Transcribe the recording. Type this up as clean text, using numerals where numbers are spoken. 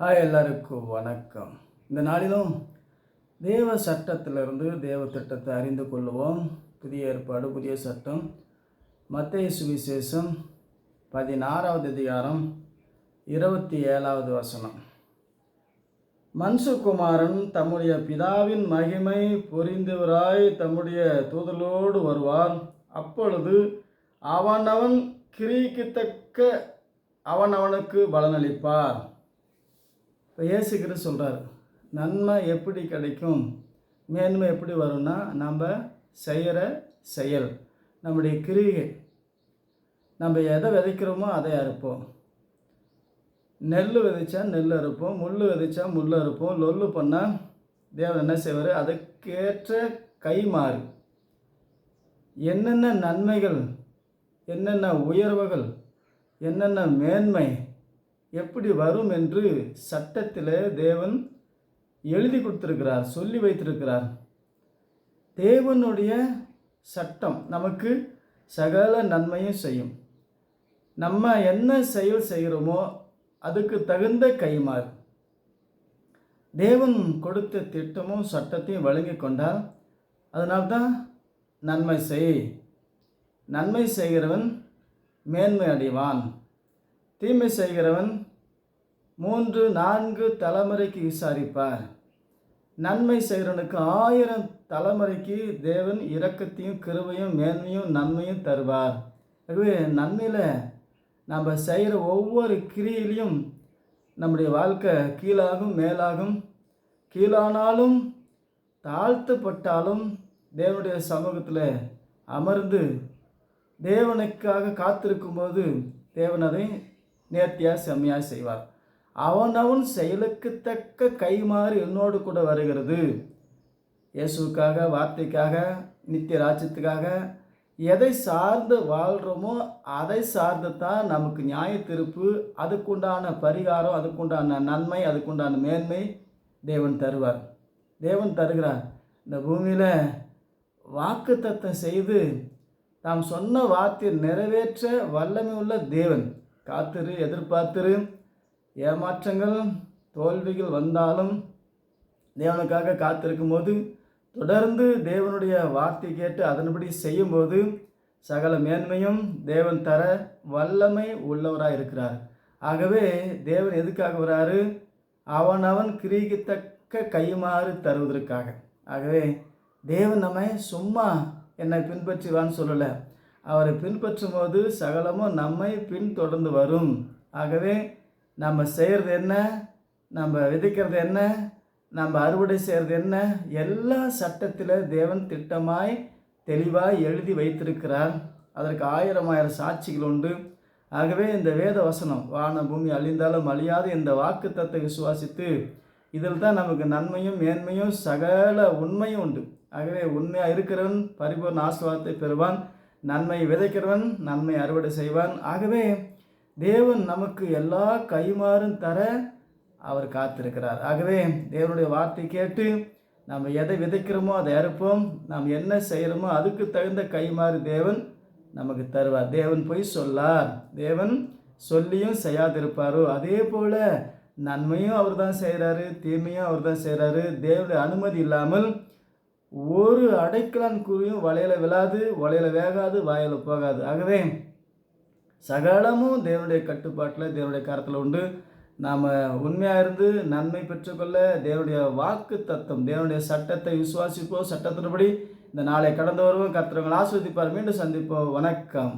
எல்லாருக்கும் வணக்கம். இந்த நாளிலும் தேவ சட்டத்திலிருந்து தேவ திட்டத்தை அறிந்து கொள்வோம். புதிய ஏற்பாடு, புதிய சட்டம், மத்தேயு சுவிசேஷம் 16வது அதிகாரம் 27வது வசனம். மனுஷகுமாரன் தம்முடைய பிதாவின் மகிமை பொரிந்தவராய் தம்முடைய தூதலோடு வருவார். அப்பொழுது அவனவன் கிரியைக்கு தக்க அவனவனுக்கு பலனளிப்பார். இப்போ இயேசு கிறிஸ்து சொல்கிறார், நன்மை எப்படி கிடைக்கும், மேன்மை எப்படி வரும்னா நம்ம செய்கிற செயல், நம்முடைய கிரியை. நம்ம எதை விதைக்கிறோமோ அதை அறுப்போம். நெல் விதைச்சா நெல் அறுப்போம், முள் விதைச்சா முள் அறுப்போம். லொல்லு பண்ணால் தேவன் என்ன செய்வார், அதுக்கேற்ற கை மாறு. என்னென்ன நன்மைகள், என்னென்ன உயர்வுகள், என்னென்ன மேன்மை எப்படி வரும் என்று சட்டத்தில் தேவன் எழுதி கொடுத்திருக்கிறார், சொல்லி வைத்திருக்கிறார். தேவனுடைய சட்டம் நமக்கு சகல நன்மையும் செய்யும். நம்ம என்ன செயல் செய்கிறோமோ அதுக்கு தகுந்த கைமாறு. தேவன் கொடுத்த திட்டமும் சட்டத்தையும் வழங்கி கொண்டால் அதனால்தான் நன்மை செய். நன்மை செய்கிறவன் மேன்மை அடைவான். தீமை செய்கிறவன் 3-4 தலைமுறைக்கு விசாரிப்பார். நன்மை செய்கிறவனுக்கு 1000 தலைமுறைக்கு தேவன் இரக்கத்தையும் கிருபையும் மேன்மையும் நன்மையும் தருவார். ஆகவே நன்மையில் நம்ம செய்கிற ஒவ்வொரு கிரியிலையும் நம்முடைய வாழ்க்கை கீழாகும் மேலாகும். கீழானாலும் தாழ்த்தப்பட்டாலும் தேவனுடைய சமூகத்தில் அமர்ந்து தேவனுக்காக காத்திருக்கும்போது தேவன் அதை நேர்த்தியாக செம்மையாக செய்வார். அவனவன் செயலுக்கு தக்க கைமாறு என்னோடு கூட வருகிறது. இயேசுக்காக, வார்த்தைக்காக, நித்திய ராஜ்யத்துக்காக எதை சார்ந்து வாழ்கிறோமோ அதை சார்ந்து தான் நமக்கு நியாய தீர்ப்பு, அதுக்குண்டான பரிகாரம், அதுக்குண்டான நன்மை, அதுக்குண்டான மேன்மை தேவன் தருவார். தேவன் தருகிறார். இந்த பூமியில் வாக்குத்தத்தம் செய்து தாம் சொன்ன வார்த்தையை நிறைவேற்ற வல்லமை உள்ள தேவன். காத்திரு, எதிர்பார்த்திரு. ஏமாற்றங்கள், தோல்விகள் வந்தாலும் தேவனுக்காக காத்திருக்கும் போது தொடர்ந்து தேவனுடைய வார்த்தை கேட்டு அதன்படி செய்யும்போது சகல மேன்மையும் தேவன் தர வல்லமை உள்ளவராக இருக்கிறார். ஆகவே தேவன் எதுக்காக வராரு? அவனவன் கிரிக்கு தக்க கைமாறு தருவதற்காக. ஆகவே தேவன் நம்மை சும்மா என்னை பின்பற்றுவான்னு சொல்லலை. அவரை பின்பற்றும் போது சகலமும் நம்மை பின்தொடர்ந்து வரும். ஆகவே நம்ம செய்கிறது என்ன, நம்ம விதைக்கிறது என்ன, நம்ம அறுவடை செய்கிறது என்ன, எல்லா சட்டத்தில் தேவன் திட்டமாய் தெளிவாய் எழுதி வைத்திருக்கிறார். அதற்கு 1000 சாட்சிகள் உண்டு. ஆகவே இந்த வேத வசனம், வான பூமி அழிந்தாலும் அழியாத இந்த வாக்குத்தத்தத்தை விசுவாசித்து இதில் தான் நமக்கு நன்மையும் மேன்மையும் சகல உண்மையும் உண்டு. ஆகவே உண்மையாக இருக்கிறவன் பரிபூர்ண ஆசீர்வாதத்தை பெறுவான். நன்மை விதைக்கிறவன் நன்மை அறுவடை செய்வான். ஆகவே தேவன் நமக்கு எல்லா கைமாறும் தர அவர் காத்திருக்கிறார். ஆகவே தேவனுடைய வார்த்தை கேட்டு நம்ம எதை விதைக்கிறோமோ அதை அறுப்போம். நாம் என்ன செய்கிறோமோ அதுக்கு தகுந்த கைமாறு தேவன் நமக்கு தருவார். தேவன் போய் சொல்லார். தேவன் சொல்லியும் செய்யாதிருப்பாரோ. அதே போல் நன்மையும் அவர் தான் செய்கிறாரு, தீமையும் அவர் தான் செய்கிறாரு. தேவனுடைய அனுமதி இல்லாமல் ஒரு அடைக்கலான் குருவியும் வலையில் விழாது, வலையில் வேகாது, வாயில் போகாது. ஆகவே சகலமும் தேவனுடைய கட்டுப்பாட்டில், தேவனுடைய கரத்தில் உண்டு. நாம் உண்மையாக இருந்து நன்மை பெற்றுக்கொள்ள தேவனுடைய வாக்கு தத்தம், தேவனுடைய சட்டத்தை விசுவாசிப்போம். சட்டத்தின்படி இந்த நாளை கடந்து வருவோம். கர்த்தர் உங்களை ஆசீர்வதிப்பார். மீண்டும் சந்திப்போம். வணக்கம்.